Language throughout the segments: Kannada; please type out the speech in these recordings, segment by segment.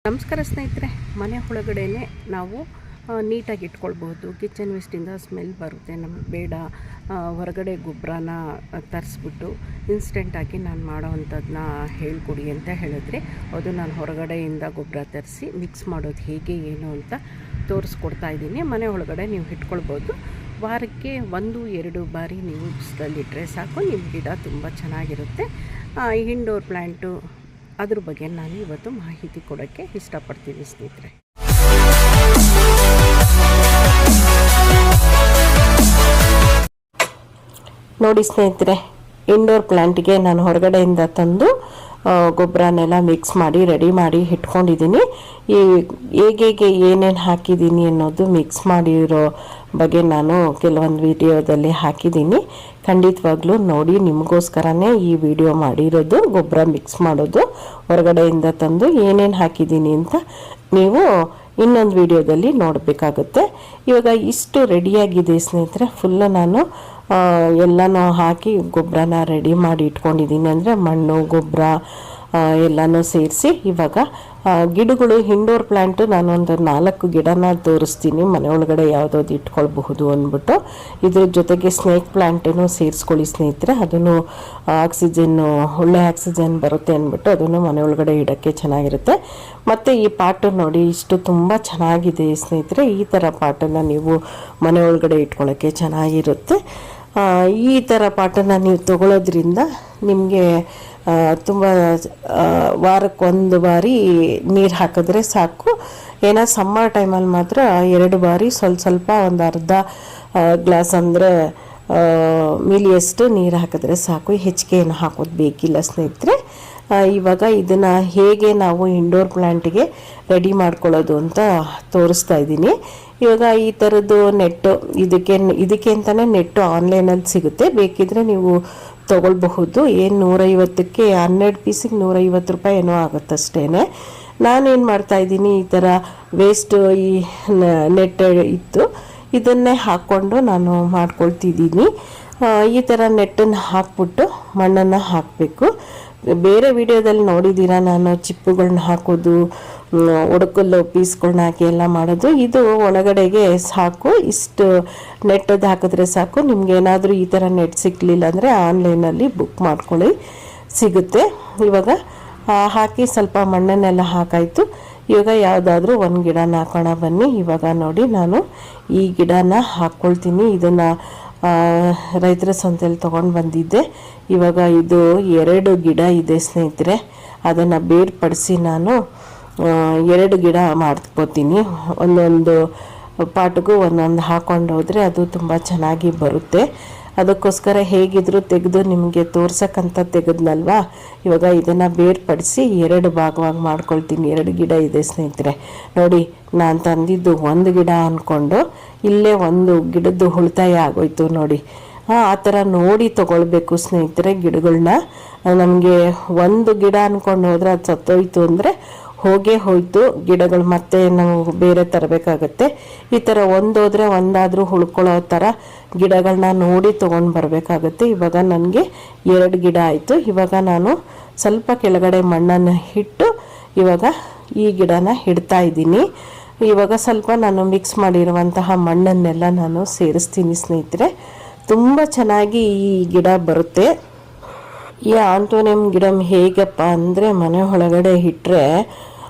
ನಮಸ್ಕಾರ ಸ್ನೇಹಿತರೆ, ಮನೆ ಒಳಗಡೆನೆ ನಾವು ನೀಟಾಗಿ ಇಟ್ಕೊಳ್ಬಹುದು. ಕಿಚನ್ ವೇಸ್ಟಿಂದ ಸ್ಮೆಲ್ ಬರುತ್ತೆ, ನಮಗೆ ಬೇಡ. ಹೊರಗಡೆ ಗೊಬ್ಬರನ ತರಿಸ್ಬಿಟ್ಟು ಇನ್ಸ್ಟೆಂಟಾಗಿ ನಾನು ಮಾಡೋವಂಥದ್ದನ್ನ ಹೇಳ್ಕೊಡಿ ಅಂತ ಹೇಳಿದ್ರೆ, ಅದು ನಾನು ಹೊರಗಡೆಯಿಂದ ಗೊಬ್ಬರ ತರಿಸಿ ಮಿಕ್ಸ್ ಮಾಡೋದು ಹೇಗೆ ಏನು ಅಂತ ತೋರಿಸ್ಕೊಡ್ತಾ ಇದ್ದೀನಿ. ಮನೆ ಒಳಗಡೆ ನೀವು ಇಟ್ಕೊಳ್ಬೋದು. ವಾರಕ್ಕೆ 1-2 ಬಾರಿ ನೀವು ಬಿಸಿಲಲ್ಲಿಟ್ಟರೆ ಸಾಕು, ನಿಮ್ಮ ಗಿಡ ತುಂಬ ಚೆನ್ನಾಗಿರುತ್ತೆ. ಇಂಡೋರ್ ಪ್ಲ್ಯಾಂಟು ಅದ್ರ ಬಗ್ಗೆ ನಾನು ಇವತ್ತು ಮಾಹಿತಿ ಕೊಡೋಕ್ಕೆ ಇಷ್ಟಪಡ್ತೀನಿ ಸ್ನೇಹಿತರೆ. ನೋಡಿ ಸ್ನೇಹಿತರೆ, ಇಂಡೋರ್ ಪ್ಲ್ಯಾಂಟ್ಗೆ ನಾನು ಹೊರಗಡೆಯಿಂದ ತಂದು ಗೊಬ್ಬರನೆಲ್ಲ ಮಿಕ್ಸ್ ಮಾಡಿ ರೆಡಿ ಮಾಡಿ ಇಟ್ಕೊಂಡಿದ್ದೀನಿ. ಈ ಹೇಗೆ ಏನೇನು ಹಾಕಿದ್ದೀನಿ ಅನ್ನೋದು ಮಿಕ್ಸ್ ಮಾಡಿರೋ ಬಗ್ಗೆ ನಾನು ಕೆಲವೊಂದು ವಿಡಿಯೋದಲ್ಲಿ ಹಾಕಿದ್ದೀನಿ. ಖಂಡಿತವಾಗ್ಲೂ ನೋಡಿ, ನಿಮಗೋಸ್ಕರನೇ ಈ ವಿಡಿಯೋ ಮಾಡಿರೋದು. ಗೊಬ್ಬರ ಮಿಕ್ಸ್ ಮಾಡೋದು ಹೊರಗಡೆಯಿಂದ ತಂದು ಏನೇನು ಹಾಕಿದ್ದೀನಿ ಅಂತ ನೀವು ಇನ್ನೊಂದು ವಿಡಿಯೋದಲ್ಲಿ ನೋಡಬೇಕಾಗುತ್ತೆ. ಇವಾಗ ಇಷ್ಟು ರೆಡಿಯಾಗಿದೆ ಸ್ನೇಹಿತರೆ. ಫುಲ್ಲು ನಾನು ಎಲ್ಲನೂ ಹಾಕಿ ಗೊಬ್ಬರನ ರೆಡಿ ಮಾಡಿ ಇಟ್ಕೊಂಡಿದ್ದೀನಿ. ಅಂದರೆ ಮಣ್ಣು ಗೊಬ್ಬರ ಎಲ್ಲನೂ ಸೇರಿಸಿ ಇವಾಗ ಗಿಡಗಳು ಇಂಡೋರ್ ಪ್ಲ್ಯಾಂಟು ನಾನೊಂದು 4 ಗಿಡನ ತೋರಿಸ್ತೀನಿ, ಮನೆ ಒಳಗಡೆ ಯಾವುದಾದ್ರು ಇಟ್ಕೊಳ್ಬಹುದು ಅಂದ್ಬಿಟ್ಟು. ಇದ್ರ ಜೊತೆಗೆ ಸ್ನೇಕ್ ಪ್ಲ್ಯಾಂಟನ್ನು ಸೇರಿಸ್ಕೊಳ್ಳಿ ಸ್ನೇಹಿತರೆ. ಅದನ್ನು ಒಳ್ಳೆ ಆಕ್ಸಿಜನ್ ಬರುತ್ತೆ ಅಂದ್ಬಿಟ್ಟು ಅದನ್ನು ಮನೆ ಒಳಗಡೆ ಇಡೋಕ್ಕೆ ಚೆನ್ನಾಗಿರುತ್ತೆ. ಮತ್ತು ಈ ಪಾಟು ನೋಡಿ, ಇಷ್ಟು ತುಂಬ ಚೆನ್ನಾಗಿದೆ ಸ್ನೇಹಿತರೆ. ಈ ಥರ ಪಾಟನ್ನು ನೀವು ಮನೆ ಒಳಗಡೆ ಇಟ್ಕೊಳ್ಳೋಕ್ಕೆ ಚೆನ್ನಾಗಿರುತ್ತೆ. ಈ ಥರ ಪಾಟನ್ನು ನೀವು ತಗೊಳ್ಳೋದ್ರಿಂದ ನಿಮಗೆ ತುಂಬ ವಾರಕ್ಕೊಂದು ಬಾರಿ ನೀರು ಹಾಕಿದ್ರೆ ಸಾಕು. ಏನೋ ಸಮ್ಮರ್ ಟೈಮಲ್ಲಿ ಮಾತ್ರ 2 ಬಾರಿ ಸ್ವಲ್ಪ ಒಂದು ಅರ್ಧ ಗ್ಲಾಸ್ ಅಂದರೆ ಮಿಲಿಯಷ್ಟು ನೀರು ಹಾಕಿದ್ರೆ ಸಾಕು. ಹೆಚ್ಚಿಗೆ ಏನು ಹಾಕೋದು ಬೇಕಿಲ್ಲ ಸ್ನೇಹಿತರೆ. ಇವಾಗ ಇದನ್ನು ಹೇಗೆ ನಾವು ಇಂಡೋರ್ ಪ್ಲ್ಯಾಂಟಿಗೆ ರೆಡಿ ಮಾಡ್ಕೊಳ್ಳೋದು ಅಂತ ತೋರಿಸ್ತಾ ಇದ್ದೀನಿ. ಇವಾಗ ಈ ಥರದ್ದು ನೆಟ್ಟು ಇದಕ್ಕೆ ಅಂತಲೇ ನೆಟ್ಟು ಆನ್ಲೈನಲ್ಲಿ ಸಿಗುತ್ತೆ, ಬೇಕಿದ್ರೆ ನೀವು ತೊಗೊಳ್ಬಹುದು. ಏನು 150ಕ್ಕೆ 12 ಪೀಸಿಗೆ 150 ರೂಪಾಯಿ ಏನೋ ಆಗುತ್ತಷ್ಟೇ. ನಾನೇನು ಮಾಡ್ತಾಯಿದ್ದೀನಿ, ಈ ಥರ ವೇಸ್ಟ್ ಈ ನೆಟ್ ಇತ್ತು, ಇದನ್ನೇ ಹಾಕ್ಕೊಂಡು ನಾನು ಮಾಡ್ಕೊಳ್ತಿದ್ದೀನಿ. ಈ ಥರ ನೆಟ್ಟನ್ನು ಹಾಕ್ಬಿಟ್ಟು ಮಣ್ಣನ್ನು ಹಾಕಬೇಕು. ಬೇರೆ ವಿಡಿಯೋದಲ್ಲಿ ನೋಡಿದ್ದೀರಾ ನಾನು ಚಿಪ್ಪುಗಳನ್ನ ಹಾಕೋದು, ಒಡಕಲ್ಲು ಪೀಸ್ಗಳನ್ನ ಹಾಕಿ ಎಲ್ಲ ಮಾಡೋದು. ಇದು ಒಳಗಡೆಗೆ ಸಾಕು, ಇಷ್ಟು ನೆಟ್ಟದ್ದು ಹಾಕಿದ್ರೆ ಸಾಕು. ನಿಮ್ಗೆ ಏನಾದರೂ ಈ ಥರ ನೆಟ್ ಸಿಕ್ಕಲಿಲ್ಲ ಅಂದರೆ ಆನ್ಲೈನಲ್ಲಿ ಬುಕ್ ಮಾಡ್ಕೊಳ್ಳಿ, ಸಿಗುತ್ತೆ. ಇವಾಗ ಹಾಕಿ ಸ್ವಲ್ಪ ಮಣ್ಣನ್ನೆಲ್ಲ ಹಾಕಾಯಿತು. ಇವಾಗ ಯಾವುದಾದ್ರೂ ಒಂದು ಗಿಡನ ಹಾಕೋಣ ಬನ್ನಿ. ಇವಾಗ ನೋಡಿ, ನಾನು ಈ ಗಿಡನ ಹಾಕ್ಕೊಳ್ತೀನಿ. ಇದನ್ನು ರೈತರ ಸಂತೆಯಲ್ಲಿ ತೊಗೊಂಡು ಬಂದಿದ್ದೆ. ಇವಾಗ ಇದು 2 ಗಿಡ ಇದೆ ಸ್ನೇಹಿತರೆ. ಅದನ್ನು ಬೇರ್ಪಡಿಸಿ ನಾನು 2 ಗಿಡ ಮಾಡ್ಕೋತೀನಿ. ಒಂದೊಂದು ಪಾಟ್ಗೂ ಒಂದೊಂದು ಹಾಕ್ಕೊಂಡು ಹೋದರೆ ಅದು ತುಂಬ ಚೆನ್ನಾಗಿ ಬರುತ್ತೆ. ಅದಕ್ಕೋಸ್ಕರ ಹೇಗಿದ್ರು ತೆಗೆದು ನಿಮಗೆ ತೋರ್ಸಕ್ಕಂತ ತೆಗೆದ್ನಲ್ವಾ. ಇವಾಗ ಇದನ್ನು ಬೇರ್ಪಡಿಸಿ 2 ಭಾಗವಾಗಿ ಮಾಡ್ಕೊಳ್ತೀನಿ. 2 ಗಿಡ ಇದೆ ಸ್ನೇಹಿತರೆ. ನೋಡಿ, ನಾನು ತಂದಿದ್ದು 1 ಗಿಡ ಅಂದ್ಕೊಂಡು ಇಲ್ಲೇ 1 ಗಿಡದ್ದು ಉಳಿತಾಯ ಆಗೋಯ್ತು ನೋಡಿ. ಆ ಥರ ನೋಡಿ ತೊಗೊಳ್ಬೇಕು ಸ್ನೇಹಿತರೆ ಗಿಡಗಳನ್ನ. ನಮಗೆ 1 ಗಿಡ ಅಂದ್ಕೊಂಡು ಹೋದ್ರೆ ಅದು ಸತ್ತೋಯ್ತು ಅಂದರೆ ಹೋಯ್ತು ಗಿಡಗಳು, ಮತ್ತೆ ನಾವು ಬೇರೆ ತರಬೇಕಾಗತ್ತೆ. ಈ ಥರ ಹೋದರೆ ಒಂದಾದರೂ ಉಳ್ಕೊಳ್ಳೋ ಥರ ಗಿಡಗಳನ್ನ ನೋಡಿ ತೊಗೊಂಡು ಬರಬೇಕಾಗತ್ತೆ. ಇವಾಗ ನನಗೆ 2 ಗಿಡ ಆಯಿತು. ಇವಾಗ ನಾನು ಸ್ವಲ್ಪ ಕೆಳಗಡೆ ಮಣ್ಣನ್ನು ಇಟ್ಟು ಇವಾಗ ಈ ಗಿಡನ ಇಡ್ತಾ ಇದ್ದೀನಿ. ಇವಾಗ ಸ್ವಲ್ಪ ನಾನು ಮಿಕ್ಸ್ ಮಾಡಿರುವಂತಹ ಮಣ್ಣನ್ನೆಲ್ಲ ನಾನು ಸೇರಿಸ್ತೀನಿ ಸ್ನೇಹಿತರೆ. ತುಂಬ ಚೆನ್ನಾಗಿ ಈ ಗಿಡ ಬರುತ್ತೆ. ಈ ಆಂಥೋನಿಯಂ ಗಿಡ ಹೇಗಪ್ಪ ಅಂದರೆ ಮನೆ ಒಳಗಡೆ ಇಟ್ಟರೆ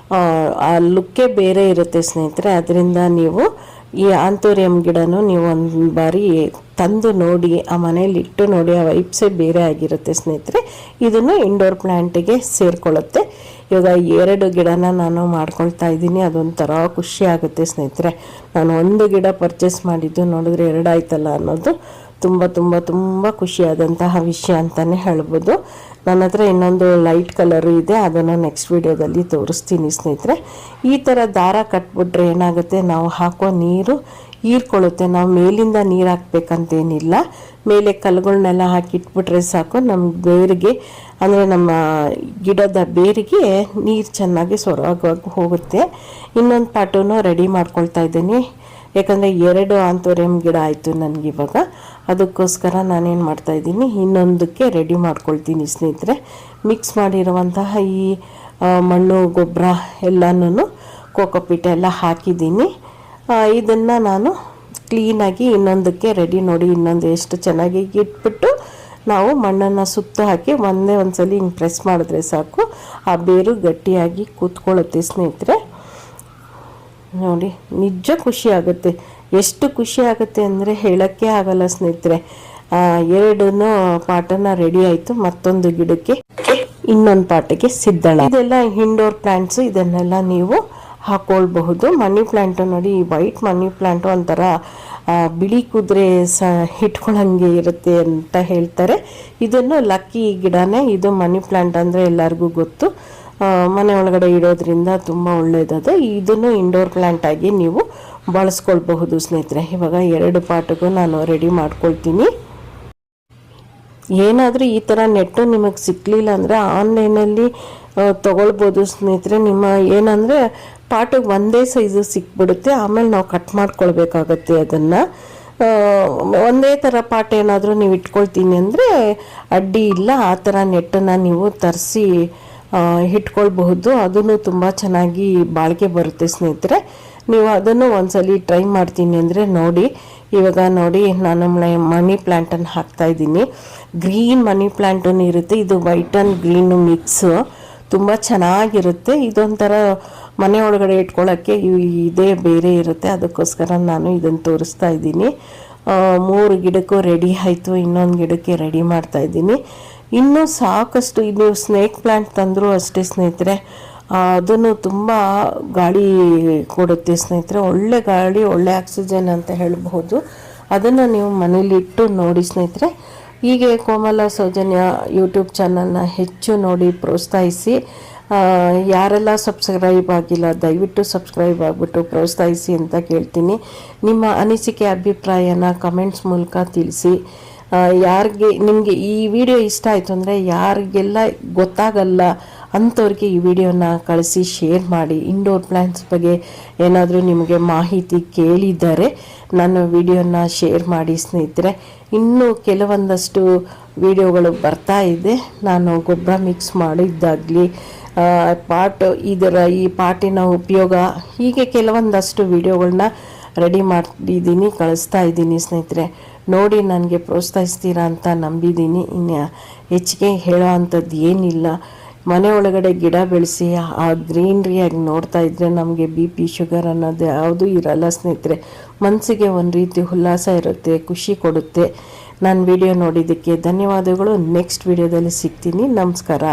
ಆ ಲುಕ್ಕೇ ಬೇರೆ ಇರುತ್ತೆ ಸ್ನೇಹಿತರೆ. ಅದರಿಂದ ನೀವು ಈ ಆಂಥೋನಿಯಂ ಗಿಡನೂ ನೀವು ಒಂದು ಬಾರಿ ತಂದು ನೋಡಿ, ಆ ಮನೇಲಿ ಇಟ್ಟು ನೋಡಿ, ಆ ವೈಬ್ಸೇ ಬೇರೆ ಆಗಿರುತ್ತೆ ಸ್ನೇಹಿತರೆ. ಇದನ್ನು ಇಂಡೋರ್ ಪ್ಲ್ಯಾಂಟಿಗೆ ಸೇರಿಕೊಳ್ಳುತ್ತೆ. ಇವಾಗ 2 ಗಿಡನ ನಾನು ಮಾಡ್ಕೊಳ್ತಾ ಇದ್ದೀನಿ. ಅದೊಂಥರ ಖುಷಿ ಆಗುತ್ತೆ ಸ್ನೇಹಿತರೆ. ನಾನು 1 ಗಿಡ ಪರ್ಚೇಸ್ ಮಾಡಿದ್ದು ನೋಡಿದ್ರೆ 2 ಆಯ್ತಲ್ಲ ಅನ್ನೋದು ತುಂಬ ತುಂಬ ತುಂಬ ಖುಷಿಯಾದಂತಹ ವಿಷಯ ಅಂತಲೇ ಹೇಳ್ಬೋದು. ನನ್ನ ಹತ್ರ ಇನ್ನೊಂದು ಲೈಟ್ ಕಲರು ಇದೆ, ಅದನ್ನು ನೆಕ್ಸ್ಟ್ ವಿಡಿಯೋದಲ್ಲಿ ತೋರಿಸ್ತೀನಿ ಸ್ನೇಹಿತರೆ. ಈ ಥರ ದಾರ ಕಟ್ಬಿಟ್ರೆ ಏನಾಗುತ್ತೆ, ನಾವು ಹಾಕೋ ನೀರು ಹೀರ್ಕೊಳ್ಳುತ್ತೆ. ನಾವು ಮೇಲಿಂದ ನೀರು ಹಾಕ್ಬೇಕಂತೇನಿಲ್ಲ, ಮೇಲೆ ಕಲ್ಲುಗಳನ್ನೆಲ್ಲ ಹಾಕಿಟ್ಬಿಟ್ರೆ ಸಾಕು. ನಮ್ಮ ಬೇರಿಗೆ ಅಂದರೆ ನಮ್ಮ ಗಿಡದ ಬೇರಿಗೆ ನೀರು ಚೆನ್ನಾಗಿ ಸೊರವಾಗಿ ಹೋಗುತ್ತೆ. ಇನ್ನೊಂದು ಪಾಟನ್ನು ರೆಡಿ ಮಾಡ್ಕೊಳ್ತಾ ಇದ್ದೀನಿ. ಯಾಕಂದರೆ 2 ಆಂಥೋರಿಯಂ ಗಿಡ ಆಯಿತು ನನಗಿವಾಗ. ಅದಕ್ಕೋಸ್ಕರ ನಾನೇನು ಮಾಡ್ತಾಯಿದ್ದೀನಿ, ಇನ್ನೊಂದಕ್ಕೆ ರೆಡಿ ಮಾಡ್ಕೊಳ್ತೀನಿ ಸ್ನೇಹಿತರೆ. ಮಿಕ್ಸ್ ಮಾಡಿರುವಂತಹ ಈ ಮಣ್ಣು ಗೊಬ್ಬರ ಎಲ್ಲನೂ ಕೋಕೋಪೀಟ್ ಎಲ್ಲ ಹಾಕಿದ್ದೀನಿ. ಇದನ್ನು ನಾನು ಕ್ಲೀನಾಗಿ ಇನ್ನೊಂದಕ್ಕೆ ರೆಡಿ ನೋಡಿ, ಇನ್ನೊಂದು ಎಷ್ಟು ಚೆನ್ನಾಗಿ ಇಟ್ಬಿಟ್ಟು ನಾವು ಮಣ್ಣನ್ನು ಸುತ್ತ ಹಾಕಿ ಒಂದ್ಸಲ ಹಿಂಗೆ ಪ್ರೆಸ್ ಮಾಡಿದ್ರೆ ಸಾಕು, ಆ ಬೇರು ಗಟ್ಟಿಯಾಗಿ ಕೂತ್ಕೊಳ್ಳುತ್ತೆ ಸ್ನೇಹಿತರೆ. ನೋಡಿ ನಿಜ ಖುಷಿ ಆಗುತ್ತೆ. ಎಷ್ಟು ಖುಷಿ ಆಗುತ್ತೆ ಅಂದರೆ ಹೇಳೋಕ್ಕೆ ಆಗಲ್ಲ ಸ್ನೇಹಿತರೆ. ಎರಡೂ ಪಾಟನ್ನು ರೆಡಿ ಆಯಿತು. ಮತ್ತೊಂದು ಗಿಡಕ್ಕೆ ಇನ್ನೊಂದು ಪಾಟಿಗೆ ಸಿದ್ಧಳ. ಇದೆಲ್ಲ ಇಂಡೋರ್ ಪ್ಲ್ಯಾಂಟ್ಸು, ಇದನ್ನೆಲ್ಲ ನೀವು ಹಾಕ್ಕೊಳ್ಬಹುದು. ಮನಿ ಪ್ಲ್ಯಾಂಟು ನೋಡಿ, ಈ ವೈಟ್ ಮನಿ ಪ್ಲ್ಯಾಂಟು ಒಂಥರ ಬಿಳಿ ಕುದುರೆ ಇಟ್ಕೊಳ್ಳಂಗೆ ಇರುತ್ತೆ ಅಂತ ಹೇಳ್ತಾರೆ. ಇದನ್ನು ಲಕ್ಕಿ ಗಿಡನೇ. ಇದು ಮನಿ ಪ್ಲ್ಯಾಂಟ್ ಅಂದರೆ ಎಲ್ಲರಿಗೂ ಗೊತ್ತು. ಮನೆ ಒಳಗಡೆ ಇಡೋದ್ರಿಂದ ತುಂಬ ಒಳ್ಳೆಯದದು. ಇದನ್ನು ಇಂಡೋರ್ ಪ್ಲ್ಯಾಂಟ್ ಆಗಿ ನೀವು ಬಳಸ್ಕೊಳ್ಬಹುದು ಸ್ನೇಹಿತರೆ. ಇವಾಗ 2 ಪಾಟಿಗೂ ನಾನು ರೆಡಿ ಮಾಡ್ಕೊಳ್ತೀನಿ. ಏನಾದರೂ ಈ ಥರ ನೆಟ್ಟು ನಿಮಗೆ ಸಿಕ್ಕಲಿಲ್ಲ ಅಂದರೆ ಆನ್ಲೈನಲ್ಲಿ ತೊಗೊಳ್ಬೋದು ಸ್ನೇಹಿತರೆ. ನಿಮ್ಮ ಏನಂದರೆ ಪಾಟಿಗೆ ಒಂದೇ ಸೈಜು ಸಿಕ್ಬಿಡುತ್ತೆ. ಆಮೇಲೆ ನಾವು ಕಟ್ ಮಾಡ್ಕೊಳ್ಬೇಕಾಗತ್ತೆ ಅದನ್ನು. ಒಂದೇ ಥರ ಪಾಟ್ ಏನಾದರೂ ನೀವು ಇಟ್ಕೊಳ್ತೀನಿ ಅಂದರೆ ಅಡ್ಡಿ ಇಲ್ಲ. ಆ ಥರ ನೆಟ್ಟನ್ನು ನೀವು ತರಿಸಿ ಇಟ್ಕೊಳ್ಬಹುದು. ಅದನ್ನು ತುಂಬ ಚೆನ್ನಾಗಿ ಬಾಳಿಕೆ ಬರುತ್ತೆ ಸ್ನೇಹಿತರೆ. ನೀವು ಅದನ್ನು ಒಂದ್ಸಲಿ ಟ್ರೈ ಮಾಡ್ತೀನಿ ಅಂದರೆ ನೋಡಿ. ಇವಾಗ ನೋಡಿ, ನಾನು ಮನಿ ಪ್ಲ್ಯಾಂಟನ್ನು ಹಾಕ್ತಾಯಿದ್ದೀನಿ. ಗ್ರೀನ್ ಮನಿ ಪ್ಲ್ಯಾಂಟೂ ಇರುತ್ತೆ, ಇದು ವೈಟ್ ಆ್ಯಂಡ್ ಗ್ರೀನು ಮಿಕ್ಸು, ತುಂಬ ಚೆನ್ನಾಗಿರುತ್ತೆ. ಇದೊಂಥರ ಮನೆ ಒಳಗಡೆ ಇಟ್ಕೊಳ್ಳೋಕ್ಕೆ ಇದೇ ಬೇರೆ ಇರುತ್ತೆ. ಅದಕ್ಕೋಸ್ಕರ ನಾನು ಇದನ್ನು ತೋರಿಸ್ತಾ ಇದ್ದೀನಿ. 3 ಗಿಡಕ್ಕೂ ರೆಡಿ ಆಯಿತು. ಇನ್ನೊಂದು ಗಿಡಕ್ಕೆ ರೆಡಿ ಮಾಡ್ತಾಯಿದ್ದೀನಿ. ಇನ್ನೂ ಸಾಕಷ್ಟು. ಇದು ಸ್ನೇಕ್ ಪ್ಲ್ಯಾಂಟ್ ತಂದರೂ ಅಷ್ಟೇ ಸ್ನೇಹಿತರೆ, ಅದನ್ನು ತುಂಬ ಗಾಳಿ ಕೊಡುತ್ತೆ ಸ್ನೇಹಿತರೆ. ಒಳ್ಳೆ ಗಾಳಿ, ಒಳ್ಳೆ ಆಕ್ಸಿಜನ್ ಅಂತ ಹೇಳಬಹುದು. ಅದನ್ನು ನೀವು ಮನೇಲಿಟ್ಟು ನೋಡಿ ಸ್ನೇಹಿತರೆ. ಹೀಗೆ ಕೋಮಲ ಸೌಜನ್ಯ ಯೂಟ್ಯೂಬ್ ಚಾನಲ್ನ ಹೆಚ್ಚು ನೋಡಿ ಪ್ರೋತ್ಸಾಹಿಸಿ. ಯಾರೆಲ್ಲ ಸಬ್ಸ್ಕ್ರೈಬ್ ಆಗಿಲ್ಲ ದಯವಿಟ್ಟು ಸಬ್ಸ್ಕ್ರೈಬ್ ಆಗಿಬಿಟ್ಟು ಪ್ರೋತ್ಸಾಹಿಸಿ ಅಂತ ಕೇಳ್ತೀನಿ. ನಿಮ್ಮ ಅನಿಸಿಕೆ ಅಭಿಪ್ರಾಯನ ಕಮೆಂಟ್ಸ್ ಮೂಲಕ ತಿಳಿಸಿ. ಯಾರಿಗೆ ನಿಮಗೆ ಈ ವಿಡಿಯೋ ಇಷ್ಟ ಆಯಿತು ಅಂದರೆ ಯಾರಿಗೆಲ್ಲ ಗೊತ್ತಾಗಲ್ಲ ಅಂಥವ್ರಿಗೆ ಈ ವಿಡಿಯೋನ ಕಳಿಸಿ ಶೇರ್ ಮಾಡಿ. ಇಂಡೋರ್ ಪ್ಲ್ಯಾಂಟ್ಸ್ ಬಗ್ಗೆ ಏನಾದರೂ ನಿಮಗೆ ಮಾಹಿತಿ ಕೇಳಿದರೆ ನನ್ನ ವಿಡಿಯೋನ ಶೇರ್ ಮಾಡಿ ಸ್ನೇಹಿತರೆ. ಇನ್ನೂ ಕೆಲವೊಂದಷ್ಟು ವಿಡಿಯೋಗಳು ಬರ್ತಾ ಇದೆ. ನಾನು ಗೊಬ್ಬರ ಮಿಕ್ಸ್ ಮಾಡಿದ್ದಾಗಲಿ, ಈ ಪಾಟಿನ ಉಪಯೋಗ, ಹೀಗೆ ಕೆಲವೊಂದಷ್ಟು ವಿಡಿಯೋಗಳನ್ನ ರೆಡಿ ಮಾಡಿದ್ದೀನಿ, ಕಳಿಸ್ತಾ ಇದ್ದೀನಿ ಸ್ನೇಹಿತರೆ. ನೋಡಿ ನನಗೆ ಪ್ರೋತ್ಸಾಹಿಸ್ತೀರಾ ಅಂತ ನಂಬಿದ್ದೀನಿ. ಇನ್ನು ಹೆಚ್ಚಿಗೆ ಹೇಳೋ ಅಂಥದ್ದು ಏನಿಲ್ಲ. ಮನೆ ಒಳಗಡೆ ಗಿಡ ಬೆಳೆಸಿ ಆ ಗ್ರೀನ್ರಿಯಾಗಿ ನೋಡ್ತಾ ಇದ್ದರೆ ನಮಗೆ BP ಶುಗರ್ ಅನ್ನೋದು ಯಾವುದೂ ಇರಲ್ಲ ಸ್ನೇಹಿತರೆ. ಮನಸ್ಸಿಗೆ ಒಂದು ರೀತಿ ಉಲ್ಲಾಸ ಇರುತ್ತೆ, ಖುಷಿ ಕೊಡುತ್ತೆ. ನನ್ನ ವಿಡಿಯೋ ನೋಡಿದ್ದಕ್ಕೆ ಧನ್ಯವಾದಗಳು. ನೆಕ್ಸ್ಟ್ ವಿಡಿಯೋದಲ್ಲಿ ಸಿಗ್ತೀನಿ. ನಮಸ್ಕಾರ.